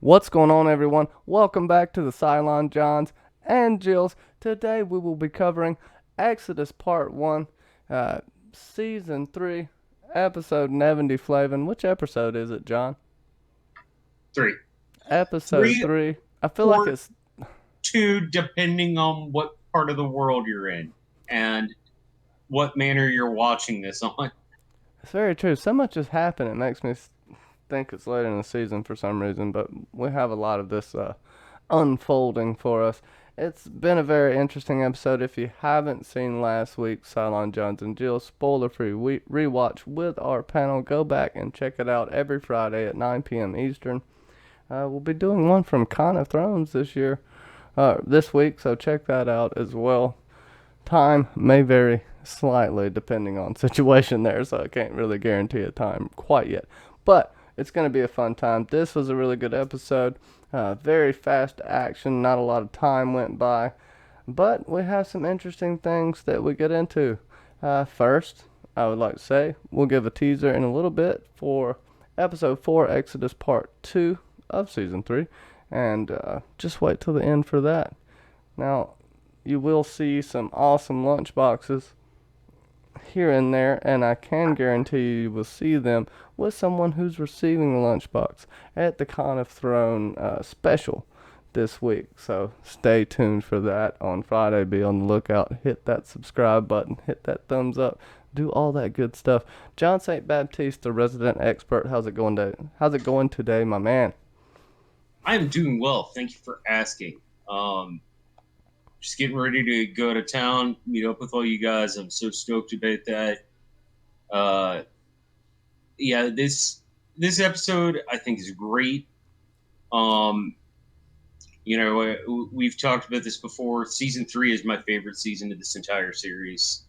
What's going on, everyone? Welcome back to the Cylon Johns and Jills. Today we will be covering Exodus Part 1, uh, Season 3, Episode 70 Flavin. Which episode is it, John? Three. Episode Three 3. I feel like or it's two, depending on what part of the world you're in and what manner you're watching this on. very true. So much has happened, it makes me think it's later in the season for some reason, but we have a lot of this unfolding for us. It's been a very interesting episode. If you haven't seen last week's Cylon Jones and Jill spoiler free rewatch with our panel, go back and check it out every Friday at 9 p.m. Eastern. We'll be doing one from Con of Thrones this week, so check that out as well. Time may vary slightly depending on situation there, so I can't really guarantee a time quite yet. But it's going to be a fun time. This was a really good episode. Very fast action, not a lot of time went by. But we have some interesting things that we get into. First, I would like to say we'll give a teaser in a little bit for episode 4, Exodus Part 2 of Season 3. And just wait till the end for that. Now, you will see some awesome lunch boxes here and there, and I can guarantee you will see them with someone who's receiving the lunchbox at the Con of Throne special this week. So stay tuned for that on Friday. Be on the lookout. Hit that subscribe button. Hit that thumbs up. Do all that good stuff. John St. Baptiste, the resident expert. How's it going today? How's it going today, my man? I am doing well. Thank you for asking. Just getting ready to go to town, meet up with all you guys. I'm so stoked about that. Uh, yeah, this episode I think is great. Um, we've talked about this before. Season 3 is my favorite season of this entire series.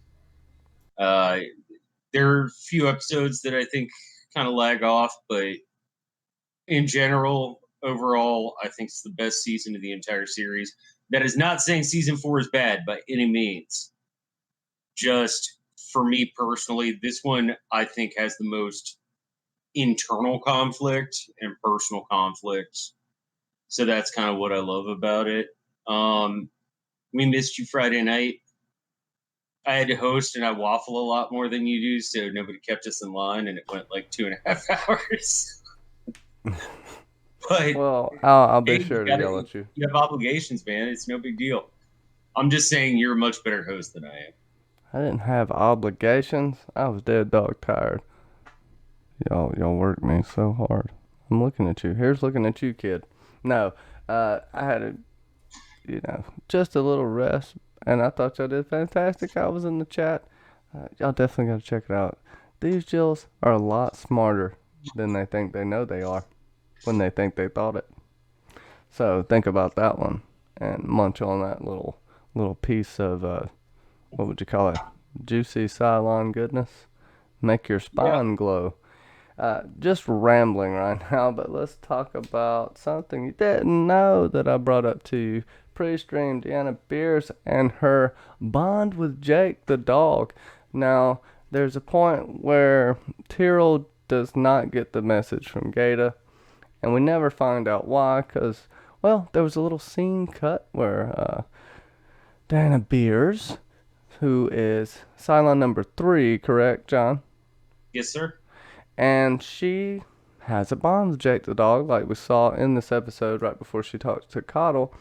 Uh, there are a few episodes that I think kind of lag off, but in general, overall, I think it's the best season of the entire series. That is not saying season 4 is bad by any means. Just for me personally, this one I think has the most internal conflict and personal conflict. So that's kind of what I love about it. Um, we missed you Friday night. I had to host and I waffle a lot more than you do, so nobody kept us in line, and it went like 2.5 hours. But Well, I'll be hey, sure to yell at you. you have obligations, man. It's no big deal. I'm just saying you're a much better host than I am. I didn't have obligations. I was dead dog tired. Y'all work me so hard. I'm looking at you. Here's looking at you, kid. No, I had just a little rest, and I thought y'all did fantastic. I was in the chat. Y'all definitely gotta check it out. These Jills are a lot smarter than they think they know they are when they think they thought it. So think about that one and munch on that little piece of what would you call it? Juicy Cylon goodness. Make your Yeah. spine glow. Just rambling right now, but let's talk about something you didn't know that I brought up to you. Pre-stream Deanna Beers and her bond with Jake the dog. Now, there's a point where Tyrell does not get the message from Gata, and we never find out why, because, well, there was a little scene cut where Dana Beers, who is Cylon number 3, correct, John? Yes, sir. And she has a bond with Jake the dog, like we saw in this episode right before she talks to Coddle.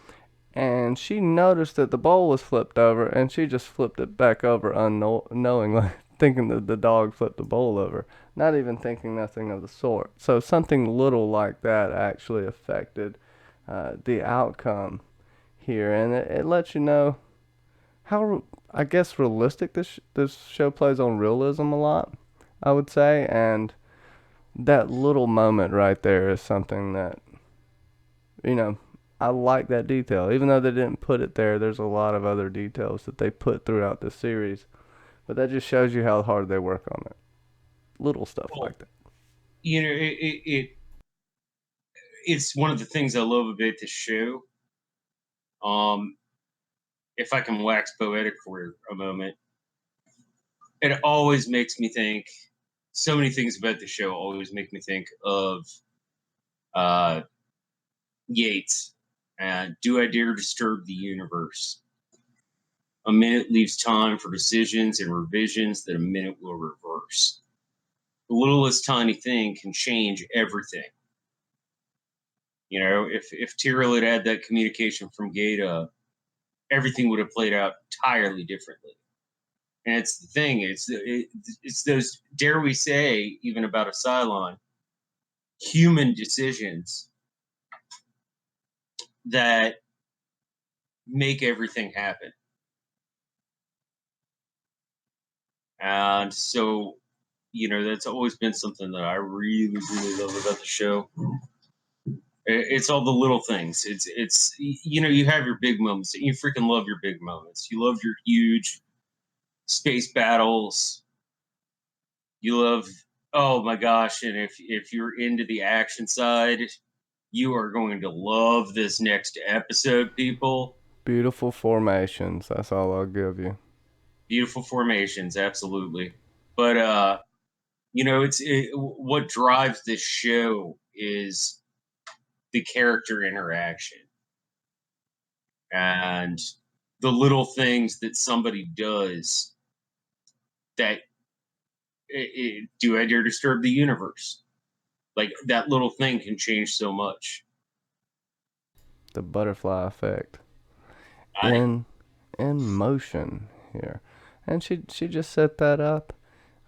And she noticed that the bowl was flipped over, and she just flipped it back over unknowingly, thinking that the dog flipped the bowl over, not even thinking nothing of the sort. So something little like that actually affected the outcome here, and it lets you know how, I guess, realistic this show plays on realism a lot, I would say, and that little moment right there is something that, you know, I like that detail. Even though they didn't put it there, there's a lot of other details that they put throughout the series. But that just shows you how hard they work on it. Little stuff Well, like that. it's one of the things I love about this show. Um, if I can wax poetic for a moment, it always makes me think. So many things about the show always make me think of uh, Yates. Do I dare disturb the universe? A minute leaves time for decisions and revisions that a minute will reverse. The littlest tiny thing can change everything. You know, if Tyrell had had that communication from Gata, everything would have played out entirely differently. And it's the thing, it's those, dare we say, even about a Cylon, human decisions that make everything happen. And so, you know, that's always been something that I really, really love about the show. It's all the little things. It's you know, you have your big moments. You freaking love your big moments. You love your huge space battles. You love, oh my gosh, and if you're into the action side, you are going to love this next episode, people. Beautiful formations. That's all I'll give you. Beautiful formations, absolutely. But you know, what drives this show is the character interaction and the little things that somebody does that do I dare disturb the universe? Like that little thing can change so much. The butterfly effect I in motion here, and she just set that up.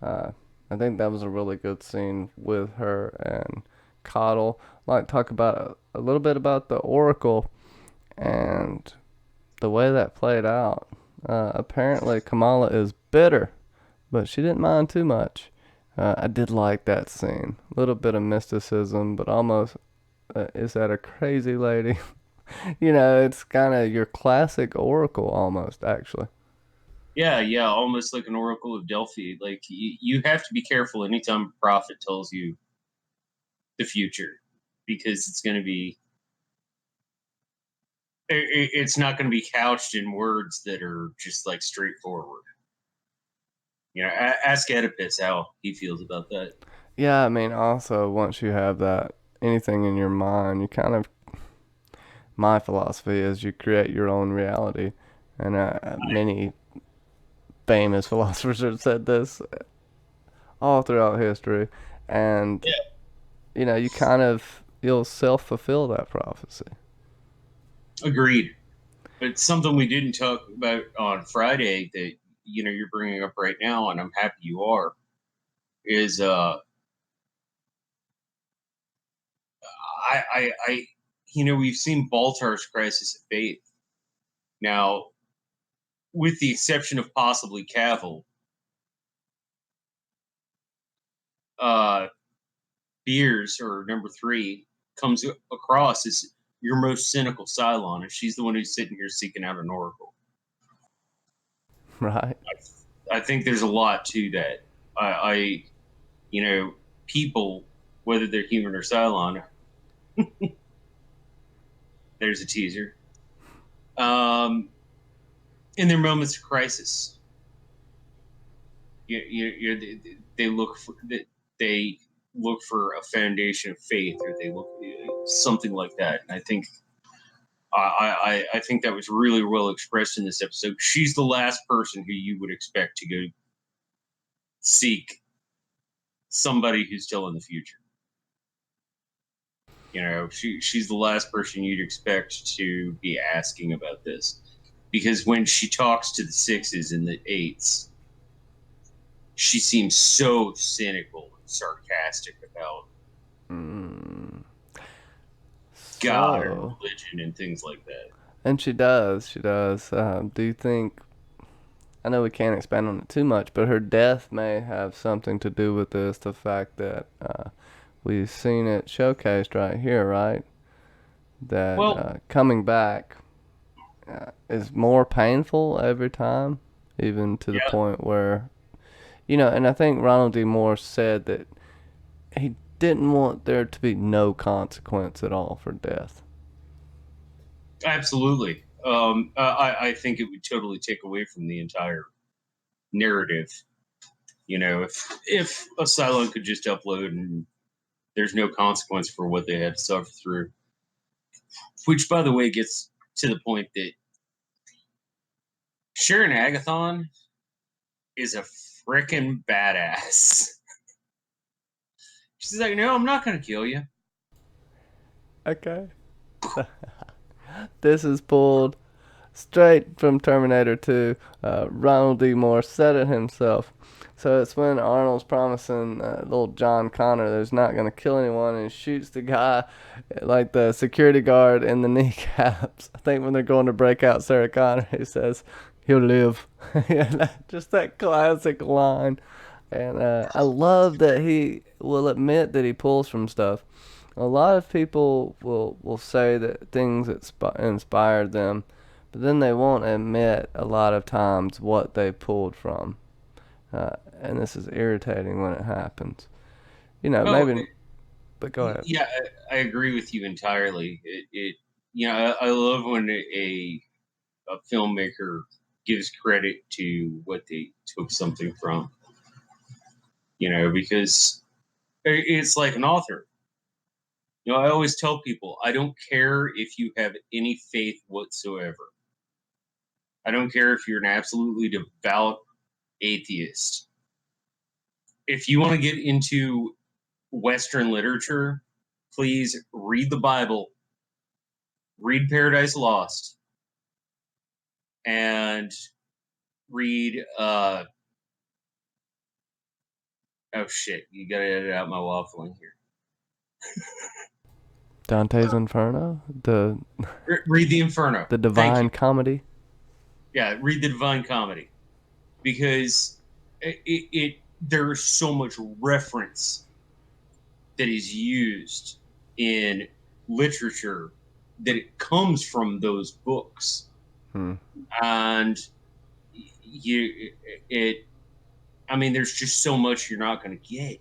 Uh, I think that was a really good scene with her and Coddle. I'd like to talk about a little bit about the Oracle and the way that played out. Apparently, Kamala is bitter, but she didn't mind too much. I did like that scene. A little bit of mysticism, but almost is that a crazy lady? You know, it's kind of your classic Oracle almost, actually. Yeah, yeah, almost like an Oracle of Delphi. Like you have to be careful anytime a prophet tells you the future because it's going to be it's not going to be couched in words that are just like straightforward. You know, ask Oedipus how he feels about that. Yeah, I mean, also, once you have that, anything in your mind, you kind of, my philosophy is you create your own reality. And many famous philosophers have said this all throughout history. And, Yeah, you know, you kind of, you'll self fulfill that prophecy. agreed. But something we didn't talk about on Friday that you know you're bringing up right now, and I'm happy you are, is I you know we've seen Baltar's crisis of faith now, with the exception of possibly Cavill. Uh, Beers or number three comes across as your most cynical Cylon, and she's the one who's sitting here seeking out an oracle. Right? I think there's a lot to that. I you know, people, whether they're human or Cylon, there's a teaser. Um, in their moments of crisis, they look for they look for a foundation of faith, or they look something like that. And I think I think that was really well expressed in this episode. She's the last person who you would expect to go seek somebody who's still in the future. You know, she's the last person you'd expect to be asking about this, because when she talks to the sixes and the eights, she seems so cynical and sarcastic about Mm. God and So, religion and things like that. and she does, she does. Do you think, I know we can't expand on it too much, but her death may have something to do with this, the fact that we've seen it showcased right here, right? That Well, coming back is more painful every time, even to the yeah, point where, you know, and I think Ronald D. Moore said that he didn't want there to be no consequence at all for death. absolutely. I think it would totally take away from the entire narrative. You know, if Asylum could just upload and there's no consequence for what they had to suffer through. which, by the way, gets to the point that Sharon Agathon is a freaking badass. She's like, no, I'm not going to kill you. Okay. This is pulled straight from Terminator 2. Ronald D. Moore said it himself. So it's when Arnold's promising little John Connor that he's not going to kill anyone, and he shoots the guy, like the security guard, in the kneecaps. I think when they're going to break out Sarah Connor, he says, he'll live. Yeah, just that classic line. And I love that he will admit that he pulls from stuff. A lot of people will say that things inspired them, but then they won't admit a lot of times what they pulled from. And this is irritating when it happens. Oh, Maybe, but go ahead. yeah, I agree with you entirely. I love when a filmmaker gives credit to what they took something from, because it's like an author. I always tell people, I don't care if you have any faith whatsoever. I don't care if you're an absolutely devout atheist. If you want to get into Western literature, please read the Bible, read Paradise Lost, and read oh shit, you gotta edit out my waffling here. Dante's Inferno, Read the Inferno. the Thank you. Divine Comedy. Yeah, read the Divine Comedy, because there's so much reference that is used in literature that it comes from those books. And there's just so much you're not going to get.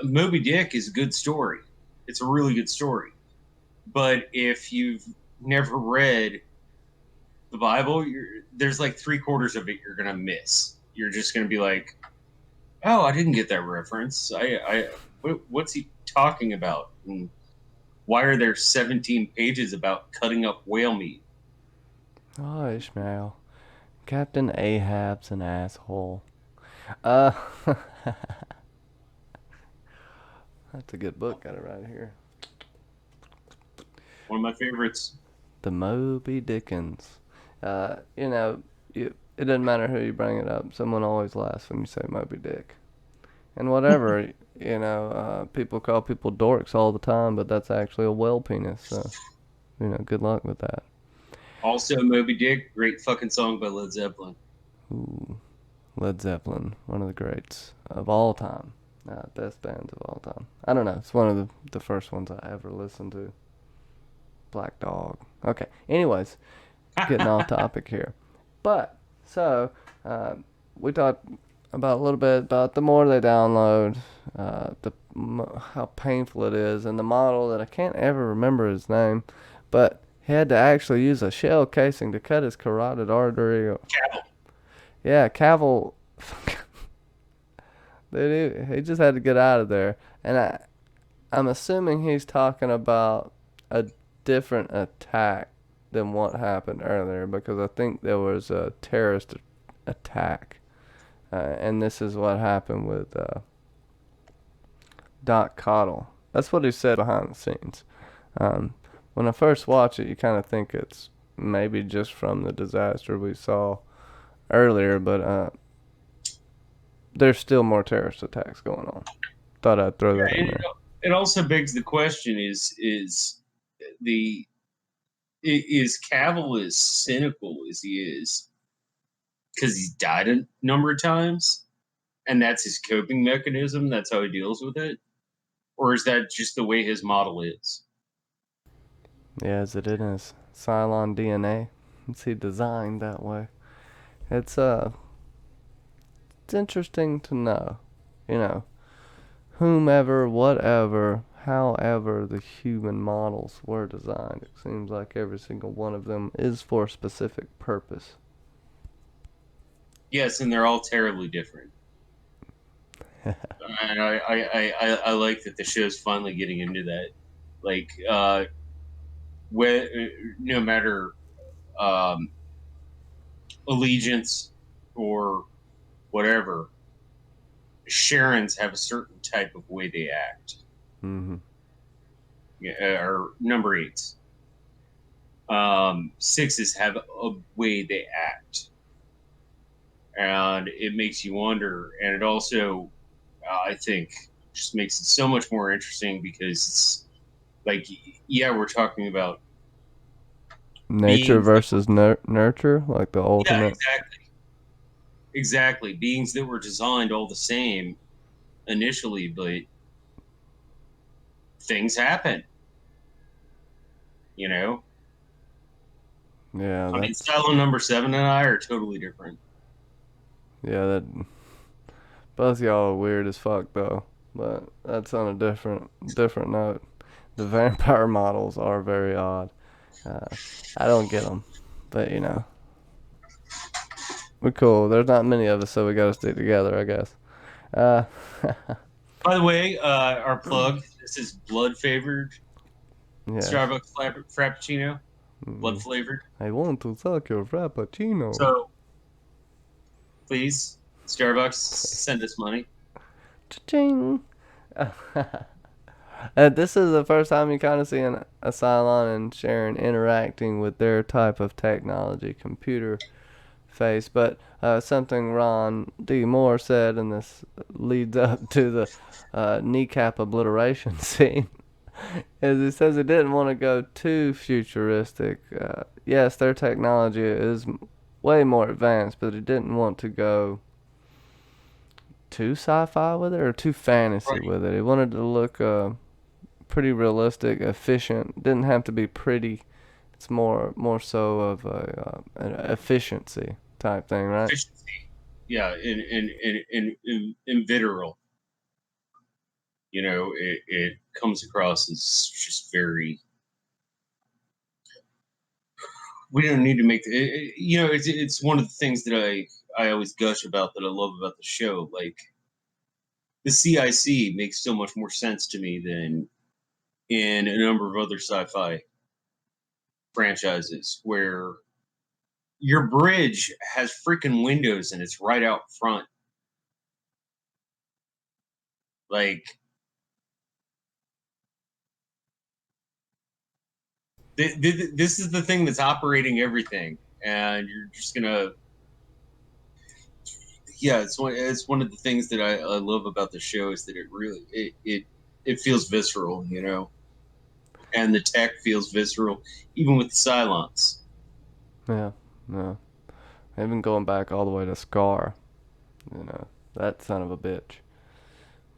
Moby Dick is a good story. It's a really good story. But if you've never read the Bible, there's like 3/4 of it you're going to miss. You're just going to be like, oh, I didn't get that reference. What's he talking about? And why are there 17 pages about cutting up whale meat? Oh, Ishmael. Captain Ahab's an asshole. Uh, that's a good book. Got it right here. One of my favorites. The Moby Dickens. It doesn't matter who you bring it up. Someone always laughs when you say Moby Dick. And whatever, people call people dorks all the time, but that's actually a whale penis. So, good luck with that. Also, Moby Dick, great fucking song by Led Zeppelin. Ooh, Led Zeppelin, one of the greats of all time. Best bands of all time. I don't know. It's one of the first ones I ever listened to. Black Dog. Okay. Anyways, getting off topic here. But, so, we talked about a little bit about the more they download, how painful it is, and the model that I can't ever remember his name, but he had to actually use a shell casing to cut his carotid artery. Cavill. Yeah, Cavill. Dude, he just had to get out of there, and I'm assuming he's talking about a different attack than what happened earlier, because I think there was a terrorist attack, and this is what happened with Doc Cottle. That's what he said behind the scenes. When I first watch it, you kind of think it's maybe just from the disaster we saw earlier, but there's still more terrorist attacks going on. Thought I'd throw that in there. It also begs the question: is Cavill as cynical as he is because he's died a number of times, and that's his coping mechanism? That's how he deals with it, or is that just the way his model is? Yeah, is it in his Cylon DNA? Is he designed that way? It's interesting to know, whomever, whatever, however the human models were designed. It seems like every single one of them is for a specific purpose. Yes, and they're all terribly different. and I like that the show's finally getting into that. Like, no matter um, allegiance or whatever, Sharons have a certain type of way they act. Mm-hmm. Or number eights. Sixes have a way they act, and it makes you wonder. And it also, I think, just makes it so much more interesting because it's like, yeah, we're talking about Nature beings that were, versus nurture, like the yeah, ultimate. exactly, beings that were designed all the same initially, but things happen. You know, Yeah, I mean, that's Cylon number seven and I are totally different. yeah. That both y'all are weird as fuck though. But that's on a different note. The vampire models are very odd. Uh, I don't get them, but you know, we're cool. There's not many of us, so we gotta stick together, I guess. Uh, By the way, our plug. This is blood flavored yes. Starbucks Frappuccino, blood Mm, flavored. I want to suck your frappuccino. So please, Starbucks, send us money. Cha-ching. This is the first time you kind of see a Cylon and Sharon interacting with their type of technology, computer face. But something Ron D. Moore said, and this leads up to the kneecap obliteration scene, is he says he didn't want to go too futuristic. Yes, their technology is way more advanced, but he didn't want to go too sci-fi with it or too fantasy Right. with it. He wanted to look pretty realistic, efficient. Didn't have to be pretty. It's more so of an efficiency type thing, right? Efficiency. Yeah, in literal. It comes across as just very. We don't need to make it's one of the things that I always gush about that I love about the show. Like the CIC makes so much more sense to me than in a number of other sci-fi franchises where your bridge has freaking windows and it's right out front. Like this is the thing that's operating everything, and you're just gonna. Yeah, it's one of the things that I love about the show is that it feels visceral, and the tech feels visceral, even with the Cylons. Yeah, no. Even going back all the way to Scar, you know, that son of a bitch.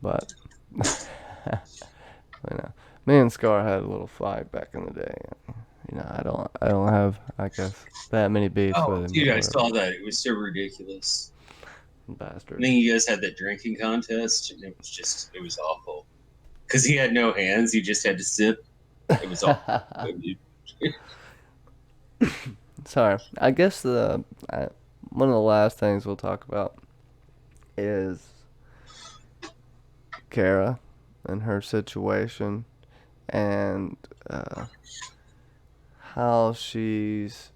But you know, me and Scar had a little fight back in the day. I don't have, I guess, that many beefs Oh, with him, dude, but I whatever. saw that. It was so ridiculous. And Bastard. then you guys had that drinking contest, and it was awful. Because he had no hands, he just had to sip. It was awful. Sorry. I guess one of the last things we'll talk about is Kara and her situation and how she's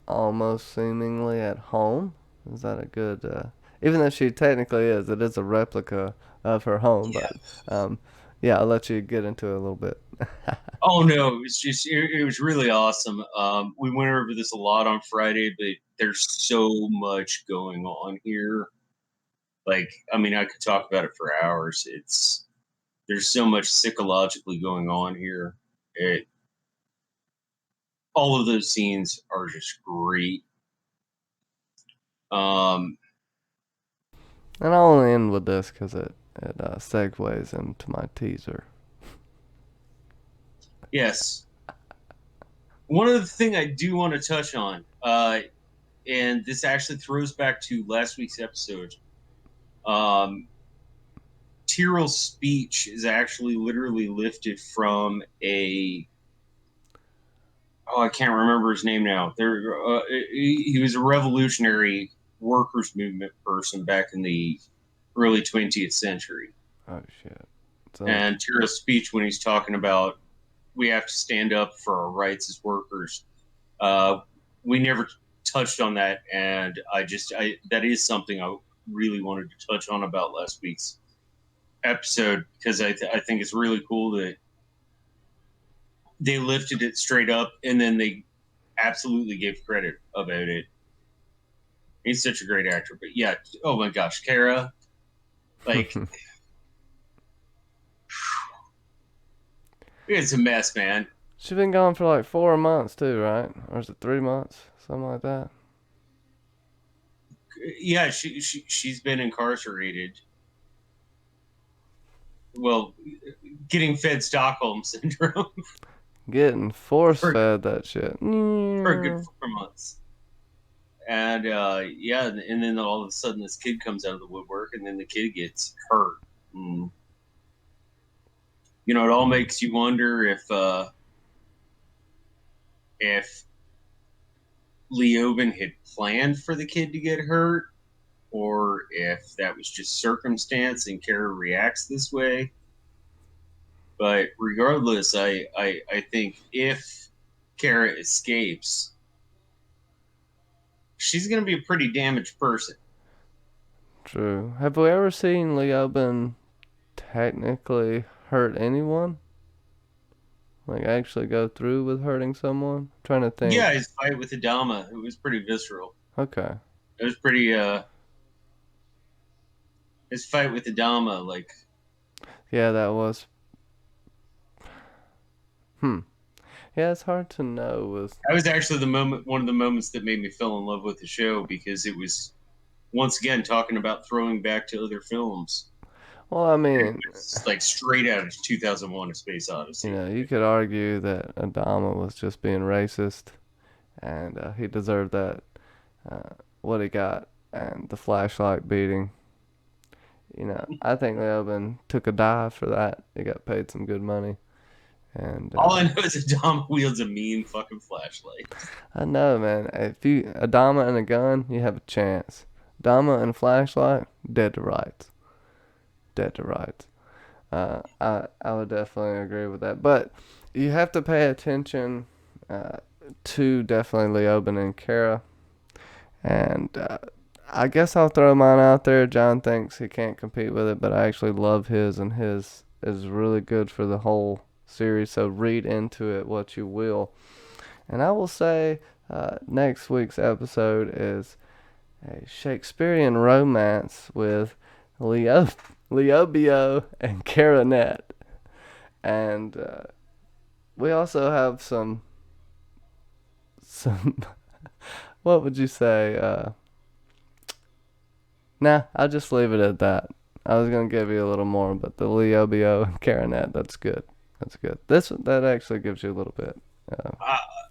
almost seemingly at home. Is that a good? Even though she technically is, it is a replica of her home. Yeah. But um, yeah, I'll let you get into it a little bit. Oh no, it was really awesome. We went over this a lot on Friday, but there's so much going on here. Like, I mean, I could talk about it for hours. There's so much psychologically going on here. It All of those scenes are just great. Um, And I'll only end with this because it segues into my teaser. yes, one other thing I do want to touch on, and this actually throws back to last week's episode. Um, Tyrell's speech is actually literally lifted from a I can't remember his name now. He was a revolutionary workers movement person back in the early 20th century. Oh shit. And Tyrell's speech when he's talking about we have to stand up for our rights as workers. We never touched on that, and that is something I really wanted to touch on about last week's episode, because I think it's really cool that they lifted it straight up, and then they absolutely gave credit about it. He's such a great actor. But yeah, oh my gosh, Kara, like, it's a mess, man. She's been gone for like 4 months too, right? Or is it 3 months? Something like that. Yeah, she's been incarcerated. Well, getting fed Stockholm syndrome Getting force for, fed that shit. for a good 4 months. And yeah, and then all of a sudden this kid comes out of the woodwork, and then the kid gets hurt. And, you know, it all makes you wonder if Leoben had planned for the kid to get hurt, or if that was just circumstance and Kara reacts this way. But regardless, I think if Kara escapes, she's going to be a pretty damaged person. True. Have we ever seen Leoben technically hurt anyone? Like actually go through with hurting someone? I'm trying to think. Yeah, his fight with Adama, it was pretty visceral. Okay. It was pretty his fight with Adama, like, Yeah, that was. Hmm. Yeah, it's hard to know. that was actually one of the moments that made me fall in love with the show, because it was once again talking about throwing back to other films. Well, I mean, It's like straight out of 2001: A Space Odyssey. you could argue that Adama was just being racist, and he deserved that. What he got and the flashlight beating. I think Leoben took a dive for that. He got paid some good money. And All I know is Adama wields a mean fucking flashlight. I know, man. If you Adama and a gun, you have a chance. Adama and a flashlight, dead to rights. Dead to rights. I would definitely agree with that. But you have to pay attention to definitely Leoben and Kara. And I guess I'll throw mine out there. John thinks he can't compete with it, but I actually love his, and his is really good for the whole series. So read into it what you will. And I will say next week's episode is a Shakespearean romance with Leobio and Caranet. And we also have some what would you say? Nah, I'll just leave it at that. I was gonna give you a little more, but the Leobio and Caranet, that's good. That's good. That actually gives you a little bit.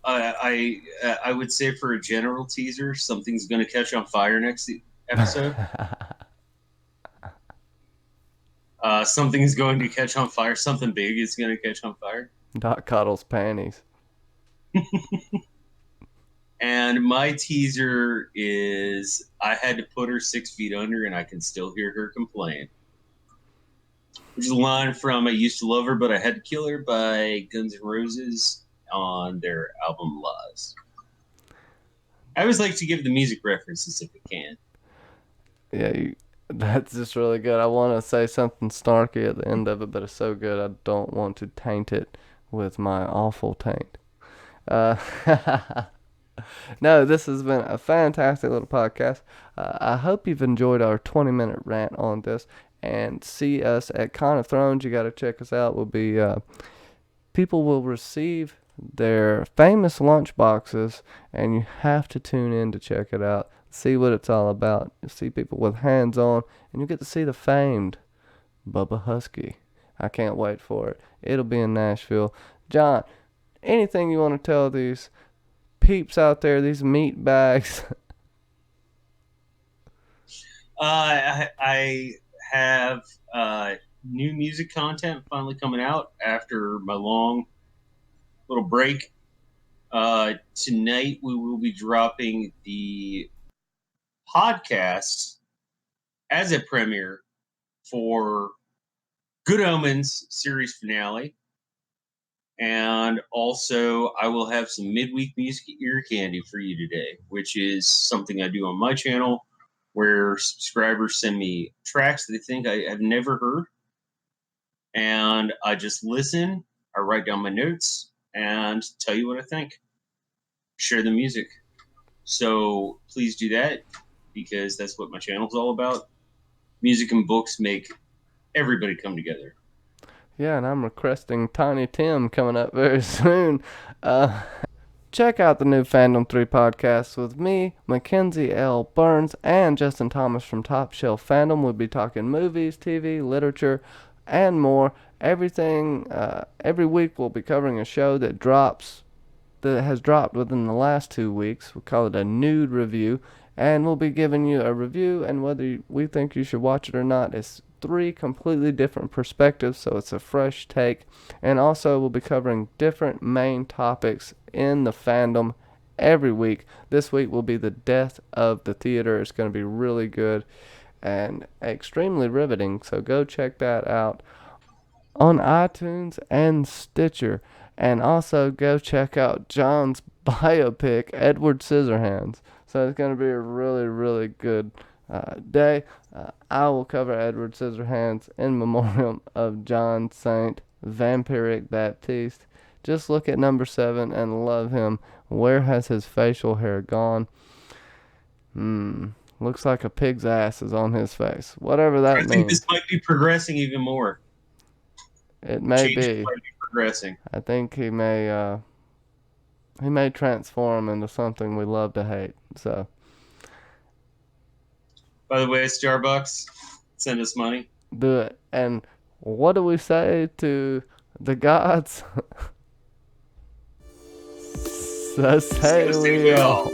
I would say, for a general teaser, something's going to catch on fire next episode. Something's going to catch on fire. Something big is going to catch on fire. Dot Coddle's panties. And my teaser is I had to put her 6 feet under, and I can still hear her complain. Which is a line from I Used to Love Her, But I Had to Kill Her by Guns N' Roses on their album Lies. I always like to give the music references if I can. Yeah, that's just really good. I want to say something snarky at the end of it, but it's so good I don't want to taint it with my awful taint. No, this has been a fantastic little podcast. I hope you've enjoyed our 20-minute rant on this, and see us at Con of Thrones. You got to check us out. We'll be people will receive their famous lunch boxes, and you have to tune in to check it out. See what it's all about. You see people with hands on, and you get to see the famed Bubba Husky. I can't wait for it. It'll be in Nashville. John, anything you want to tell these peeps out there, these meat bags? I have new music content finally coming out after my long little break. Tonight we will be dropping the podcast as a premiere for Good Omens series finale. And also, I will have some midweek music ear candy for you today, which is something I do on my channel where subscribers send me tracks they think I have never heard. And I just listen, I write down my notes, and tell you what I think. Share the music. So please do that because that's what my channel is all about. Music and books make everybody come together. Yeah, and I'm requesting Tiny Tim coming up very soon. Uh, Check out the new Fandom 3 podcast with me, Mackenzie L. Burns, and Justin Thomas from Top Shelf Fandom. We'll be talking movies, TV, literature, and more. Every week we'll be covering a show that has dropped within the last 2 weeks. We call it a nude review, and we'll be giving you a review, and whether we think you should watch it or not is three completely different perspectives, so it's a fresh take. And also, we'll be covering different main topics in the fandom every week. This week will be the death of the theater. It's going to be really good and extremely riveting, so go check that out on iTunes and Stitcher. And also go check out John's biopic, Edward Scissorhands. So it's going to be a really, really good day. I will cover Edward Scissorhands in memoriam of John Saint Vampiric Baptiste. Just look at number 7 and love him. Where has his facial hair gone? Looks like a pig's ass is on his face. Whatever that means. I think this might be progressing even more. It may Change be. might be progressing. I think he may transform into something we love to hate. So, by the way, Starbucks, send us money. Do it. And what do we say to the gods? So say we all.